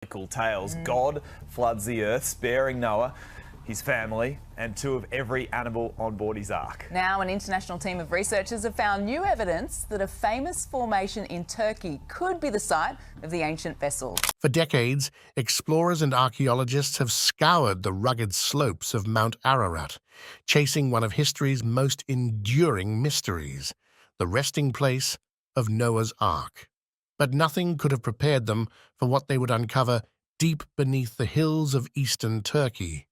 tales. God floods the earth, sparing Noah, his family, and 2 of every animal on board his ark. Now, an international team of researchers have found new evidence that a famous formation in Turkey could be the site of the ancient vessel. For decades, explorers and archaeologists have scoured the rugged slopes of Mount Ararat, chasing one of history's most enduring mysteries, the resting place of Noah's Ark. But nothing could have prepared them for what they would uncover deep beneath the hills of eastern Turkey.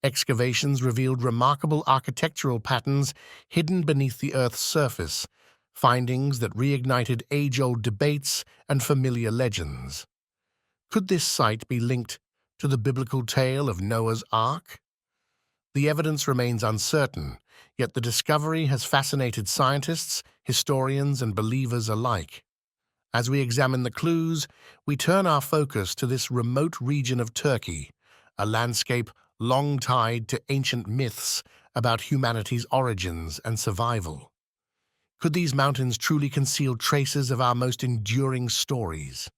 Excavations revealed remarkable architectural patterns hidden beneath the Earth's surface, findings that reignited age-old debates and familiar legends. Could this site be linked to the biblical tale of Noah's Ark? The evidence remains uncertain, yet the discovery has fascinated scientists, historians, and believers alike. As we examine the clues, we turn our focus to this remote region of Turkey, a landscape long tied to ancient myths about humanity's origins and survival. Could these mountains truly conceal traces of our most enduring stories?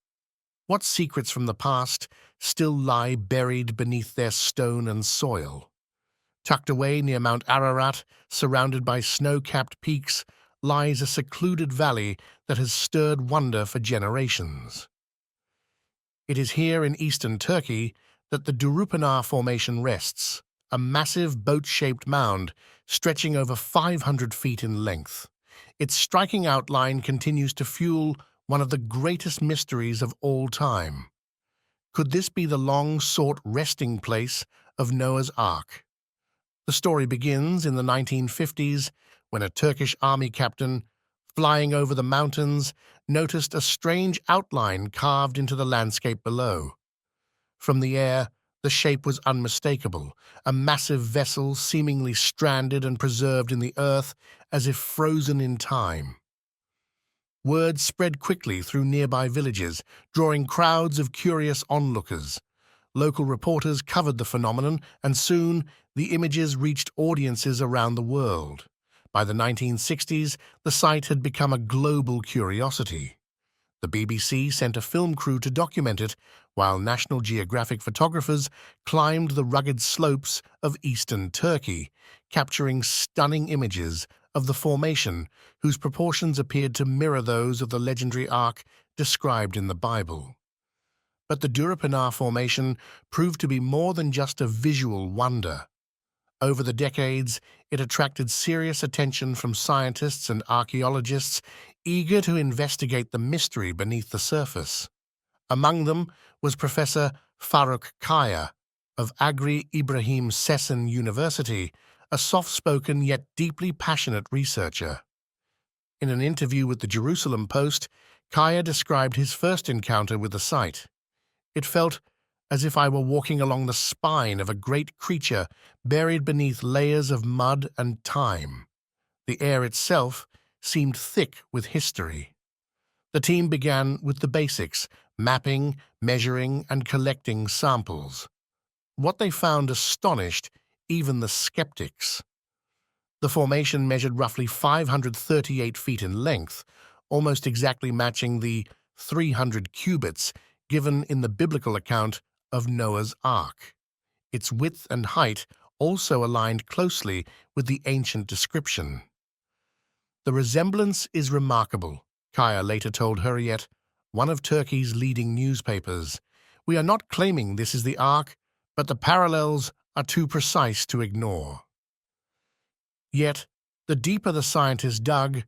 What secrets from the past still lie buried beneath their stone and soil? Tucked away near Mount Ararat, surrounded by snow-capped peaks, lies a secluded valley that has stirred wonder for generations. It is here in eastern Turkey that the Durupanar Formation rests, a massive boat-shaped mound stretching over 500 feet in length. Its striking outline continues to fuel one of the greatest mysteries of all time. Could this be the long-sought resting place of Noah's Ark? The story begins in the 1950s when a Turkish army captain, flying over the mountains, noticed a strange outline carved into the landscape below. From the air, the shape was unmistakable, a massive vessel seemingly stranded and preserved in the earth as if frozen in time. Word spread quickly through nearby villages, drawing crowds of curious onlookers. Local reporters covered the phenomenon, and soon the images reached audiences around the world. By the 1960s, the site had become a global curiosity. The BBC sent a film crew to document it, while National Geographic photographers climbed the rugged slopes of eastern Turkey, capturing stunning images of the formation whose proportions appeared to mirror those of the legendary Ark described in the Bible. But the Durupanar Formation proved to be more than just a visual wonder. Over the decades, it attracted serious attention from scientists and archaeologists eager to investigate the mystery beneath the surface. Among them was Professor Faruk Kaya of Agri Ibrahim Sessen University, a soft-spoken yet deeply passionate researcher. In an interview with the Jerusalem Post, Kaya described his first encounter with the site. It felt as if I were walking along the spine of a great creature buried beneath layers of mud and time. The air itself seemed thick with history. The team began with the basics, mapping, measuring, and collecting samples. What they found astonished even the skeptics. The formation measured roughly 538 feet in length, almost exactly matching the 300 cubits given in the biblical account of Noah's Ark. Its width and height also aligned closely with the ancient description. The resemblance is remarkable, Kaya later told Hurriyet, one of Turkey's leading newspapers. We are not claiming this is the Ark, but the parallels are too precise to ignore. Yet, the deeper the scientists dug,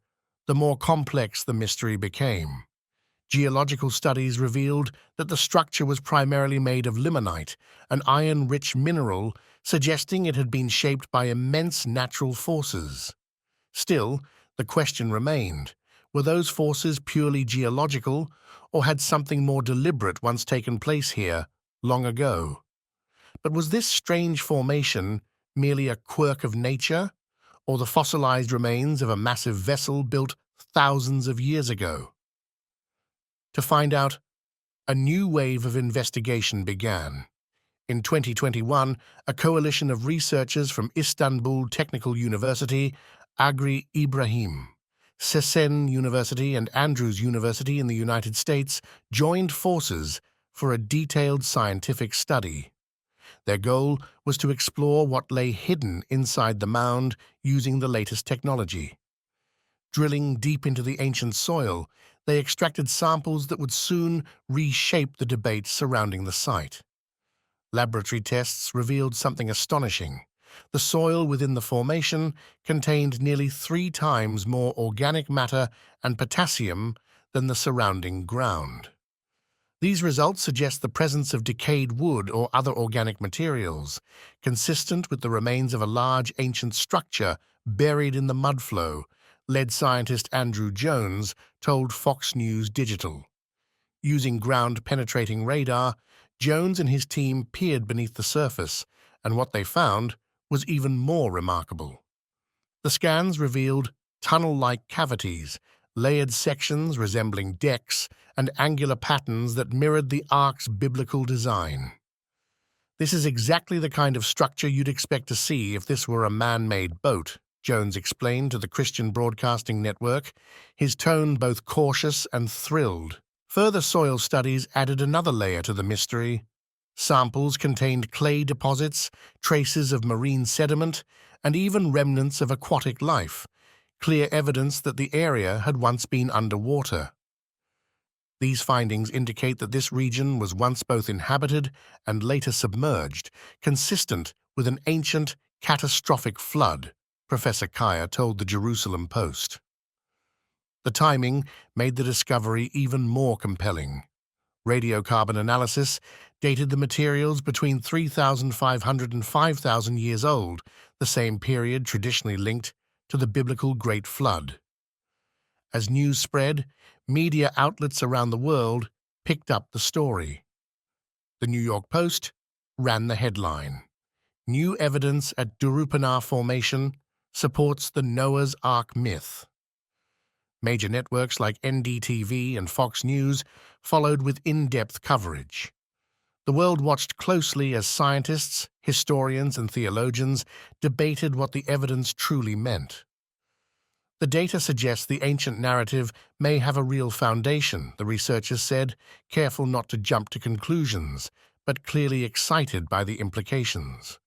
the more complex the mystery became. Geological studies revealed that the structure was primarily made of limonite, an iron-rich mineral, suggesting it had been shaped by immense natural forces. Still, the question remained, were those forces purely geological, or had something more deliberate once taken place here, long ago? But was this strange formation merely a quirk of nature, or the fossilized remains of a massive vessel built thousands of years ago? To find out, a new wave of investigation began. In 2021, a coalition of researchers from Istanbul Technical University, Agri Ibrahim, Sessen University, and Andrews University in the United States joined forces, for a detailed scientific study. Their goal was to explore what lay hidden inside the mound using the latest technology. Drilling deep into the ancient soil, they extracted samples that would soon reshape the debate surrounding the site. Laboratory tests revealed something astonishing. The soil within the formation contained nearly 3 times more organic matter and potassium than the surrounding ground. These results suggest the presence of decayed wood or other organic materials, consistent with the remains of a large ancient structure buried in the mudflow, lead scientist Andrew Jones told Fox News Digital. Using ground-penetrating radar, Jones and his team peered beneath the surface, and what they found was even more remarkable. The scans revealed tunnel-like cavities, layered sections resembling decks, and angular patterns that mirrored the Ark's biblical design. This is exactly the kind of structure you'd expect to see if this were a man-made boat, Jones explained to the Christian Broadcasting Network, his tone both cautious and thrilled. Further soil studies added another layer to the mystery. Samples contained clay deposits, traces of marine sediment, and even remnants of aquatic life, clear evidence that the area had once been underwater. These findings indicate that this region was once both inhabited and later submerged, consistent with an ancient, catastrophic flood, Professor Kaya told the Jerusalem Post. The timing made the discovery even more compelling. Radiocarbon analysis dated the materials between 3,500 and 5,000 years old, the same period traditionally linked to the biblical Great Flood. As news spread, media outlets around the world picked up the story. The New York Post ran the headline, "New evidence at Durupanar Formation supports the Noah's Ark myth." Major networks like NDTV and Fox News followed with in-depth coverage. The world watched closely as scientists, historians, and theologians debated what the evidence truly meant. The data suggests the ancient narrative may have a real foundation, the researchers said, careful not to jump to conclusions, but clearly excited by the implications.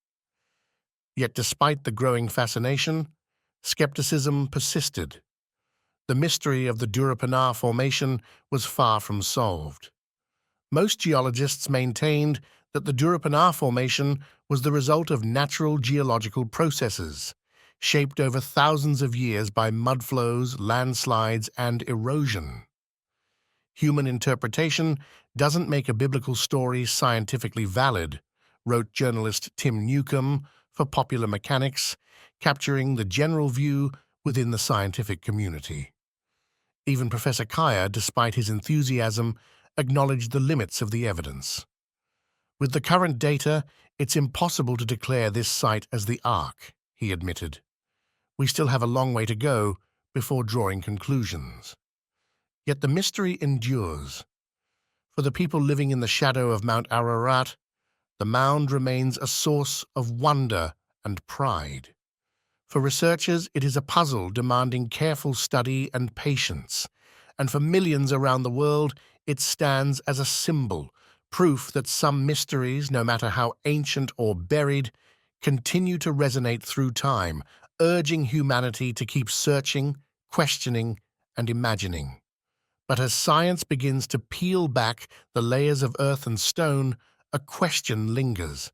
Yet despite the growing fascination, skepticism persisted. The mystery of the Durupanar Formation was far from solved. Most geologists maintained that the Durupanar Formation was the result of natural geological processes, shaped over thousands of years by mudflows, landslides, and erosion. Human interpretation doesn't make a biblical story scientifically valid, wrote journalist Tim Newcomb for Popular Mechanics, capturing the general view within the scientific community. Even Professor Kaya, despite his enthusiasm, acknowledged the limits of the evidence. With the current data, it's impossible to declare this site as the ARK, he admitted. We still have a long way to go before drawing conclusions. Yet the mystery endures. For the people living in the shadow of Mount Ararat, the mound remains a source of wonder and pride. For researchers, it is a puzzle demanding careful study and patience, and for millions around the world, it stands as a symbol, proof that some mysteries, no matter how ancient or buried, continue to resonate through time, urging humanity to keep searching, questioning, and imagining. But as science begins to peel back the layers of earth and stone, a question lingers.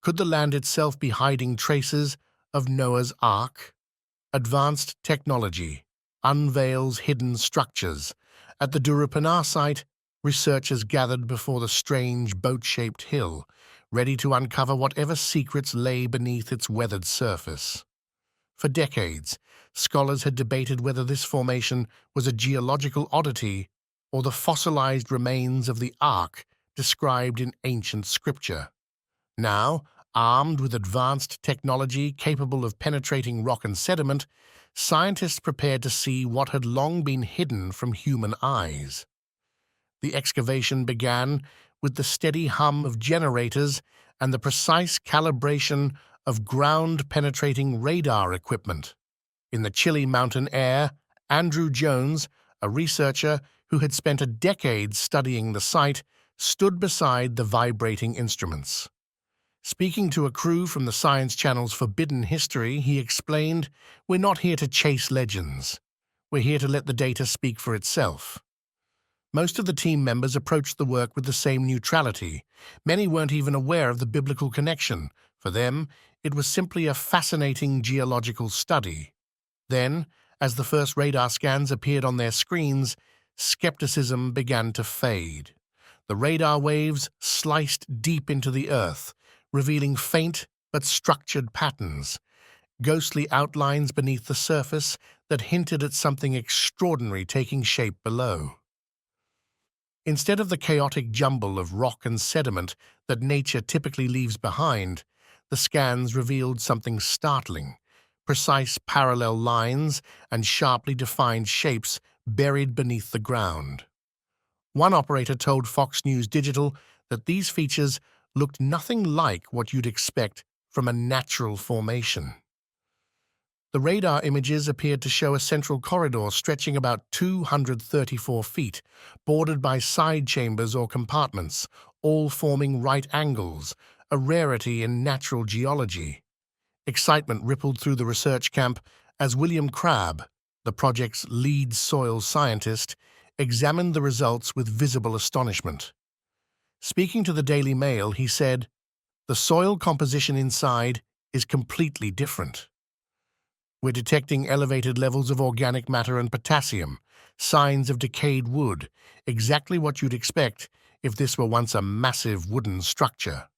Could the land itself be hiding traces of Noah's Ark? Advanced technology unveils hidden structures. At the Durupanar site, researchers gathered before the strange boat-shaped hill, ready to uncover whatever secrets lay beneath its weathered surface. For decades, scholars had debated whether this formation was a geological oddity or the fossilized remains of the Ark described in ancient scripture. Now, armed with advanced technology capable of penetrating rock and sediment, scientists prepared to see what had long been hidden from human eyes. The excavation began with the steady hum of generators and the precise calibration of ground-penetrating radar equipment. In the chilly mountain air, Andrew Jones, a researcher who had spent a decade studying the site, stood beside the vibrating instruments. Speaking to a crew from the Science Channel's Forbidden History, he explained, "We're not here to chase legends. We're here to let the data speak for itself." Most of the team members approached the work with the same neutrality. Many weren't even aware of the biblical connection. For them, it was simply a fascinating geological study. Then, as the first radar scans appeared on their screens, skepticism began to fade. The radar waves sliced deep into the Earth, revealing faint but structured patterns, ghostly outlines beneath the surface that hinted at something extraordinary taking shape below. Instead of the chaotic jumble of rock and sediment that nature typically leaves behind, the scans revealed something startling: precise parallel lines and sharply defined shapes buried beneath the ground. One operator told Fox News Digital that these features looked nothing like what you'd expect from a natural formation. The radar images appeared to show a central corridor stretching about 234 feet, bordered by side chambers or compartments, all forming right angles, a rarity in natural geology. Excitement rippled through the research camp as William Crabb, the project's lead soil scientist, examined the results with visible astonishment. Speaking to the Daily Mail, he said, "The soil composition inside is completely different. We're detecting elevated levels of organic matter and potassium, signs of decayed wood, exactly what you'd expect if this were once a massive wooden structure."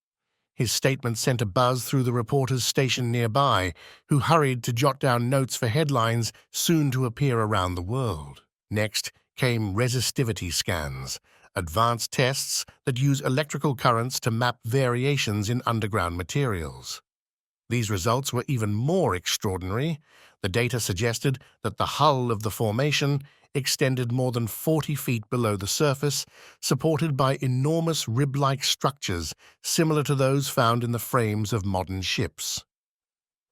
His statement sent a buzz through the reporters stationed nearby, who hurried to jot down notes for headlines soon to appear around the world. Next came resistivity scans, advanced tests that use electrical currents to map variations in underground materials. These results were even more extraordinary. The data suggested that the hull of the formation extended more than 40 feet below the surface, supported by enormous rib-like structures similar to those found in the frames of modern ships.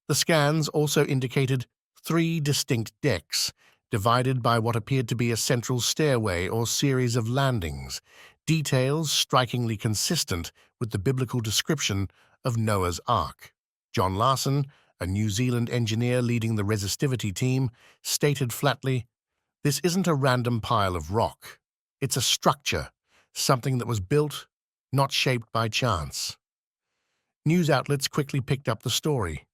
The scans also indicated 3 distinct decks, divided by what appeared to be a central stairway or series of landings, details strikingly consistent with the biblical description of Noah's Ark. John Larson, a New Zealand engineer leading the resistivity team, stated flatly, "This isn't a random pile of rock. It's a structure, something that was built, not shaped by chance." News outlets quickly picked up the story.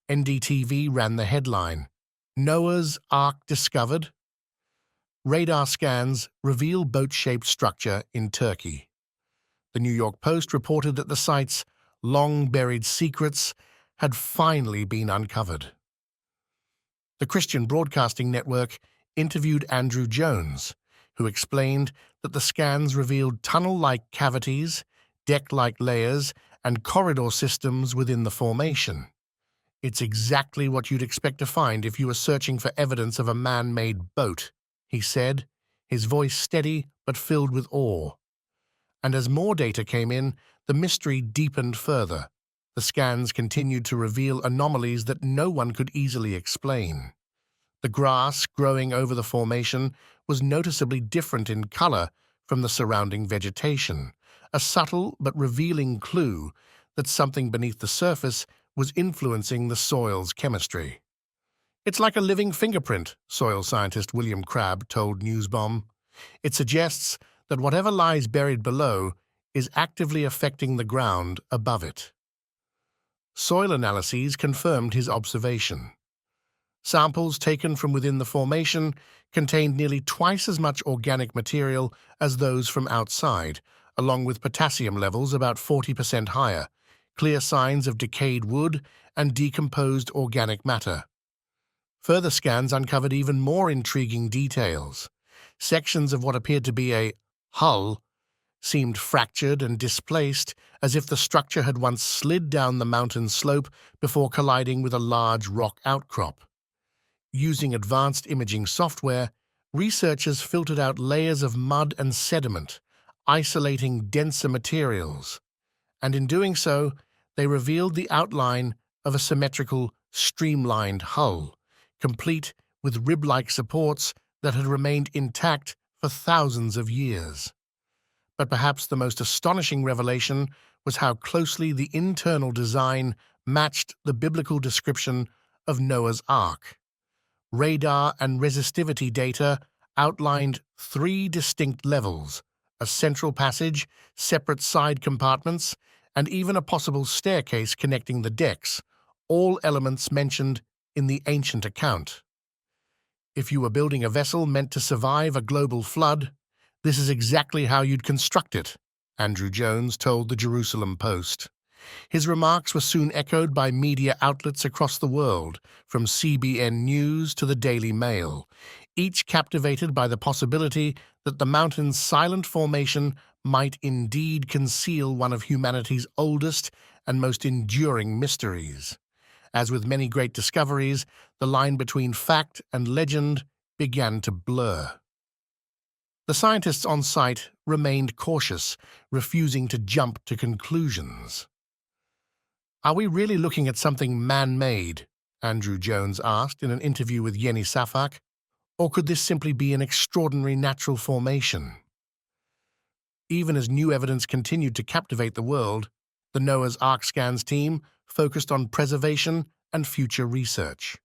NDTV ran the headline, "Noah's Ark discovered. Radar scans reveal boat-shaped structure in Turkey." The New York Post reported that the site's long-buried secrets had finally been uncovered. The Christian Broadcasting Network interviewed Andrew Jones, who explained that the scans revealed tunnel-like cavities, deck-like layers, and corridor systems within the formation. "It's exactly what you'd expect to find if you were searching for evidence of a man-made boat," he said, his voice steady but filled with awe. And as more data came in, the mystery deepened further. The scans continued to reveal anomalies that no one could easily explain. The grass growing over the formation was noticeably different in color from the surrounding vegetation, a subtle but revealing clue that something beneath the surface was influencing the soil's chemistry. "It's like a living fingerprint," soil scientist William Crabb told Newsbomb. "It suggests that whatever lies buried below is actively affecting the ground above it." Soil analyses confirmed his observation. Samples taken from within the formation contained nearly twice as much organic material as those from outside, along with potassium levels about 40% higher, clear signs of decayed wood and decomposed organic matter. Further scans uncovered even more intriguing details. Sections of what appeared to be a hull seemed fractured and displaced, as if the structure had once slid down the mountain slope before colliding with a large rock outcrop. Using advanced imaging software, researchers filtered out layers of mud and sediment, isolating denser materials, and in doing so, they revealed the outline of a symmetrical, streamlined hull, complete with rib-like supports that had remained intact for thousands of years. But perhaps the most astonishing revelation was how closely the internal design matched the biblical description of Noah's Ark. Radar and resistivity data outlined 3 distinct levels: a central passage, separate side compartments, and even a possible staircase connecting the decks, all elements mentioned in the ancient account. If you were building a vessel meant to survive a global flood, this is exactly how you'd construct it, Andrew Jones told the Jerusalem Post. His remarks were soon echoed by media outlets across the world, from CBN News to the Daily Mail, each captivated by the possibility that the mountain's silent formation might indeed conceal one of humanity's oldest and most enduring mysteries. As with many great discoveries, the line between fact and legend began to blur. The scientists on site remained cautious, refusing to jump to conclusions. "Are we really looking at something man-made?" Andrew Jones asked in an interview with Yeni Safak. "Or could this simply be an extraordinary natural formation?" Even as new evidence continued to captivate the world, the Noah's Ark Scans team focused on preservation and future research.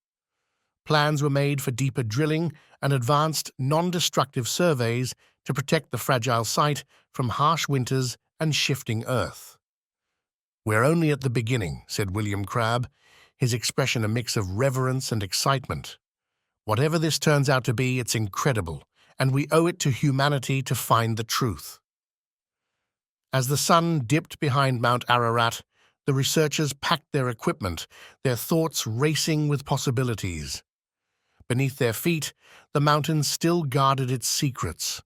Plans were made for deeper drilling and advanced non-destructive surveys to protect the fragile site from harsh winters and shifting Earth. "We're only at the beginning," said William Crabb, his expression a mix of reverence and excitement. "Whatever this turns out to be, it's incredible, and we owe it to humanity to find the truth." As the sun dipped behind Mount Ararat, the researchers packed their equipment, their thoughts racing with possibilities. Beneath their feet, the mountain still guarded its secrets.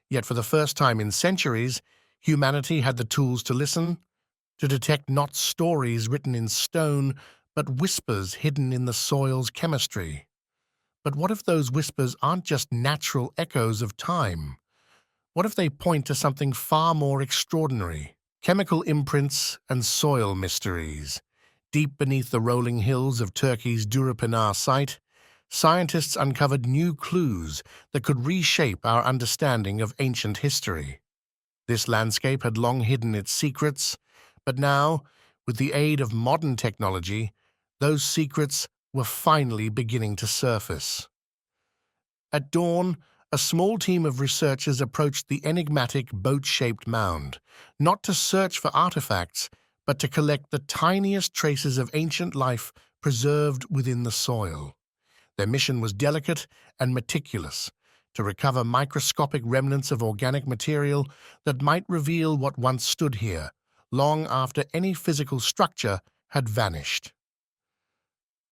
Yet for the first time in centuries, humanity had the tools to listen, to detect not stories written in stone, but whispers hidden in the soil's chemistry. But what if those whispers aren't just natural echoes of time? What if they point to something far more extraordinary? Chemical imprints and soil mysteries. Deep beneath the rolling hills of Turkey's Durupanar site, scientists uncovered new clues that could reshape our understanding of ancient history. This landscape had long hidden its secrets, but now, with the aid of modern technology, those secrets were finally beginning to surface. At dawn, a small team of researchers approached the enigmatic boat-shaped mound, not to search for artifacts, but to collect the tiniest traces of ancient life preserved within the soil. Their mission was delicate and meticulous, to recover microscopic remnants of organic material that might reveal what once stood here, long after any physical structure had vanished.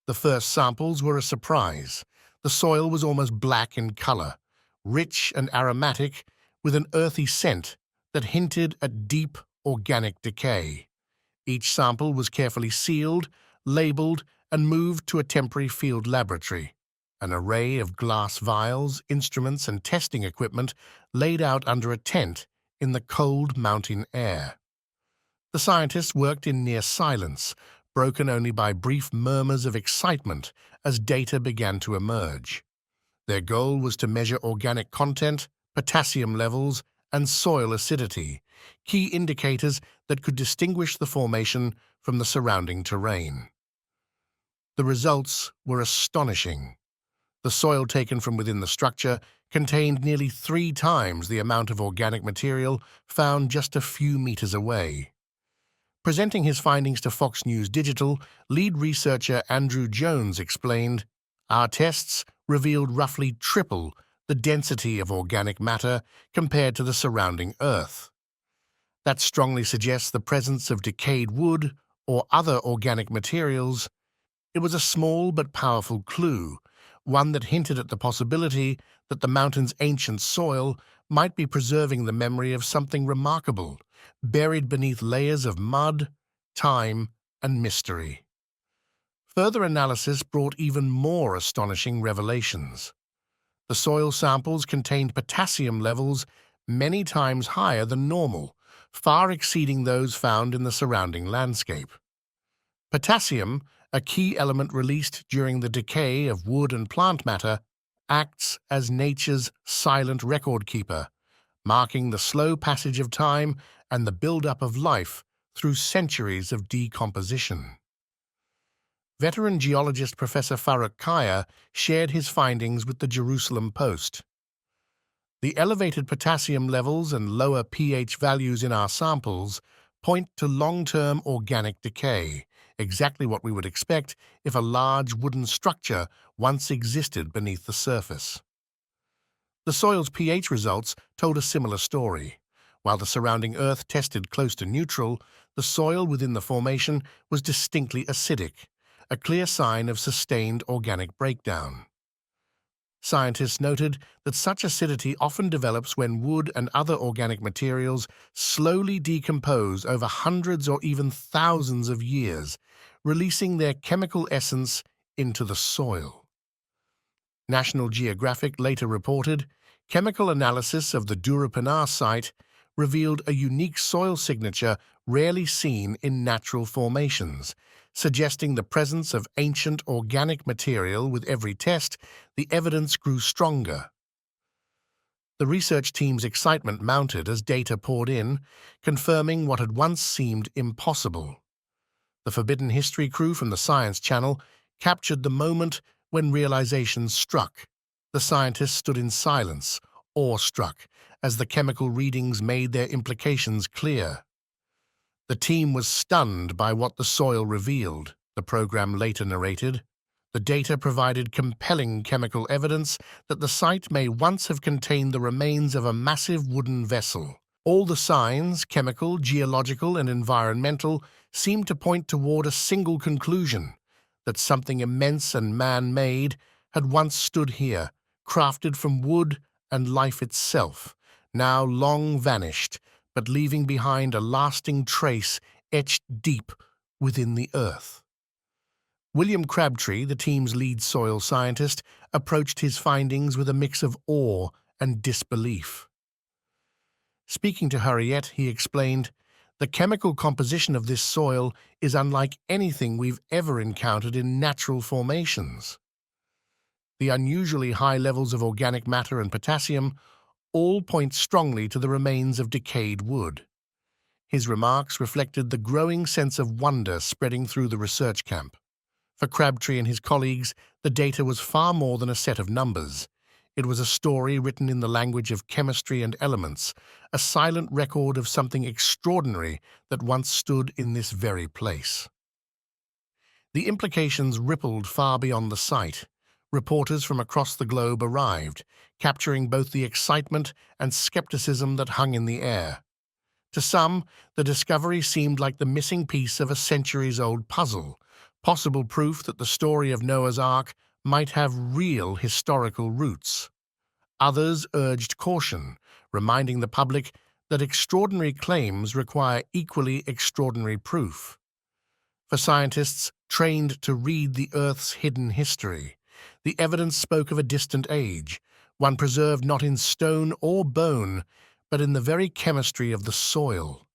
The first samples were a surprise. The soil was almost black in color, rich and aromatic, with an earthy scent that hinted at deep organic decay. Each sample was carefully sealed, labeled, and moved to a temporary field laboratory. An array of glass vials, instruments, and testing equipment laid out under a tent in the cold mountain air. The scientists worked in near silence, broken only by brief murmurs of excitement as data began to emerge. Their goal was to measure organic content, potassium levels, and soil acidity, key indicators that could distinguish the formation from the surrounding terrain. The results were astonishing. The soil taken from within the structure contained nearly 3 times the amount of organic material found just a few meters away. Presenting his findings to Fox News Digital, lead researcher Andrew Jones explained, "Our tests revealed roughly triple the density of organic matter compared to the surrounding Earth. That strongly suggests the presence of decayed wood or other organic materials. It was a small but powerful clue, one that hinted at the possibility that the mountain's ancient soil might be preserving the memory of something remarkable, buried beneath layers of mud, time, and mystery." Further analysis brought even more astonishing revelations. The soil samples contained potassium levels many times higher than normal, far exceeding those found in the surrounding landscape. Potassium, a key element released during the decay of wood and plant matter, acts as nature's silent record keeper, marking the slow passage of time and the build-up of life through centuries of decomposition. Veteran geologist Professor Farooq Kaya shared his findings with the Jerusalem Post. The elevated potassium levels and lower pH values in our samples point to long-term organic decay, exactly what we would expect if a large wooden structure once existed beneath the surface. The soil's pH results told a similar story. While the surrounding earth tested close to neutral, the soil within the formation was distinctly acidic, a clear sign of sustained organic breakdown. Scientists noted that such acidity often develops when wood and other organic materials slowly decompose over hundreds or even thousands of years, releasing their chemical essence into the soil. National Geographic later reported, chemical analysis of the Durupanar site revealed a unique soil signature rarely seen in natural formations, suggesting the presence of ancient organic material. With every test, the evidence grew stronger. The research team's excitement mounted as data poured in, confirming what had once seemed impossible. The Forbidden History crew from the Science Channel captured the moment when realization struck. The scientists stood in silence, awestruck, as the chemical readings made their implications clear. The team was stunned by what the soil revealed, the program later narrated. The data provided compelling chemical evidence that the site may once have contained the remains of a massive wooden vessel. All the signs, chemical, geological, and environmental, seemed to point toward a single conclusion, that something immense and man-made had once stood here, crafted from wood and life itself, now long vanished, but leaving behind a lasting trace etched deep within the earth. William Crabtree, the team's lead soil scientist, approached his findings with a mix of awe and disbelief. Speaking to Hurriyet, he explained, "The chemical composition of this soil is unlike anything we've ever encountered in natural formations. The unusually high levels of organic matter and potassium all point strongly to the remains of decayed wood." His remarks reflected the growing sense of wonder spreading through the research camp. For Crabtree and his colleagues, the data was far more than a set of numbers. It was a story written in the language of chemistry and elements, a silent record of something extraordinary that once stood in this very place. The implications rippled far beyond the site. Reporters from across the globe arrived, capturing both the excitement and skepticism that hung in the air. To some, the discovery seemed like the missing piece of a centuries-old puzzle, possible proof that the story of Noah's Ark might have real historical roots. Others urged caution, reminding the public that extraordinary claims require equally extraordinary proof. For scientists trained to read the Earth's hidden history, the evidence spoke of a distant age, one preserved not in stone or bone, but in the very chemistry of the soil.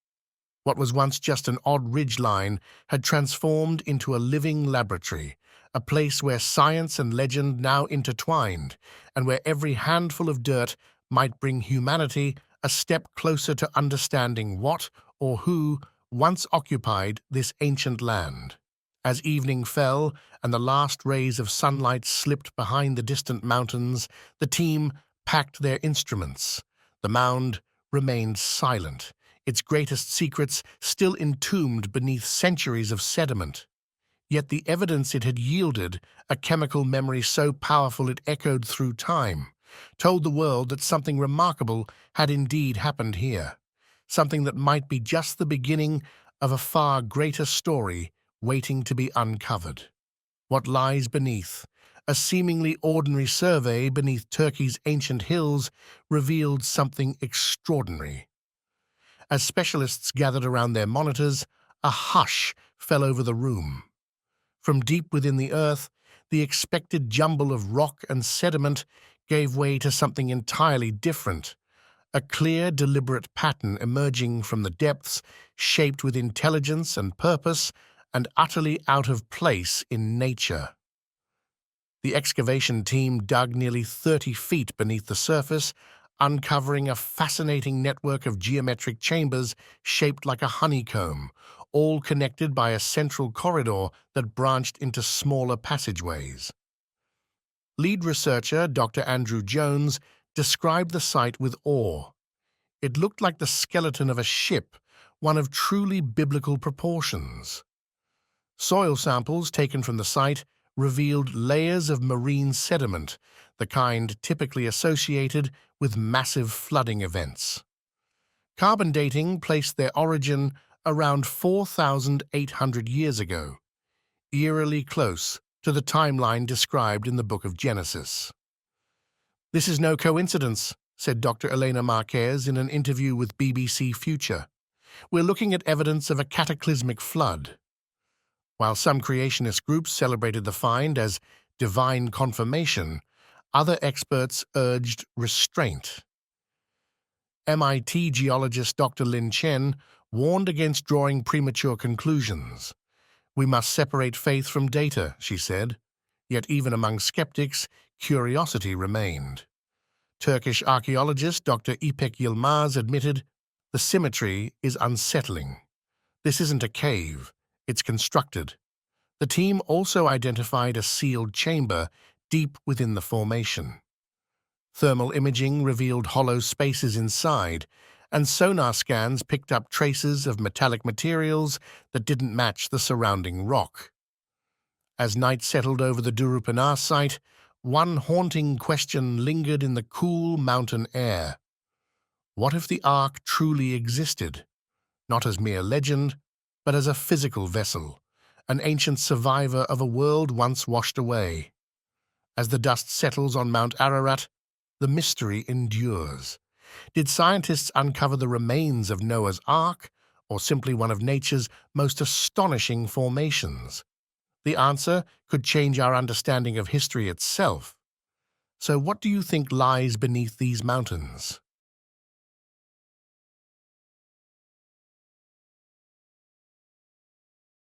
What was once just an odd ridgeline had transformed into a living laboratory, a place where science and legend now intertwined, and where every handful of dirt might bring humanity a step closer to understanding what or who once occupied this ancient land. As evening fell and the last rays of sunlight slipped behind the distant mountains, the team packed their instruments. The mound remained silent, its greatest secrets still entombed beneath centuries of sediment. Yet the evidence it had yielded, a chemical memory so powerful it echoed through time, told the world that something remarkable had indeed happened here, something that might be just the beginning of a far greater story waiting to be uncovered. What lies beneath? A seemingly ordinary survey beneath Turkey's ancient hills revealed something extraordinary. As specialists gathered around their monitors, a hush fell over the room. From deep within the earth, the expected jumble of rock and sediment gave way to something entirely different, a clear, deliberate pattern emerging from the depths, shaped with intelligence and purpose, and utterly out of place in nature. The excavation team dug nearly 30 feet beneath the surface, uncovering a fascinating network of geometric chambers shaped like a honeycomb, all connected by a central corridor that branched into smaller passageways. Lead researcher Dr. Andrew Jones described the site with awe. It looked like the skeleton of a ship, one of truly biblical proportions. Soil samples taken from the site revealed layers of marine sediment, the kind typically associated with massive flooding events. Carbon dating placed their origin around 4,800 years ago, eerily close to the timeline described in the Book of Genesis. "This is no coincidence," said Dr. Elena Marquez in an interview with BBC Future. "We're looking at evidence of a cataclysmic flood." While some creationist groups celebrated the find as divine confirmation, other experts urged restraint. MIT geologist Dr. Lin Chen warned against drawing premature conclusions. "We must separate faith from data," she said. Yet even among skeptics, curiosity remained. Turkish archaeologist Dr. İpek Yılmaz admitted, "The symmetry is unsettling. This isn't a cave, it's constructed." The team also identified a sealed chamber deep within the formation. Thermal imaging revealed hollow spaces inside, and sonar scans picked up traces of metallic materials that didn't match the surrounding rock. As night settled over the Durupanar site, one haunting question lingered in the cool mountain air. What if the Ark truly existed, not as mere legend, but as a physical vessel, an ancient survivor of a world once washed away? As the dust settles on Mount Ararat, the mystery endures. Did scientists uncover the remains of Noah's Ark, or simply one of nature's most astonishing formations? The answer could change our understanding of history itself. So what do you think lies beneath these mountains?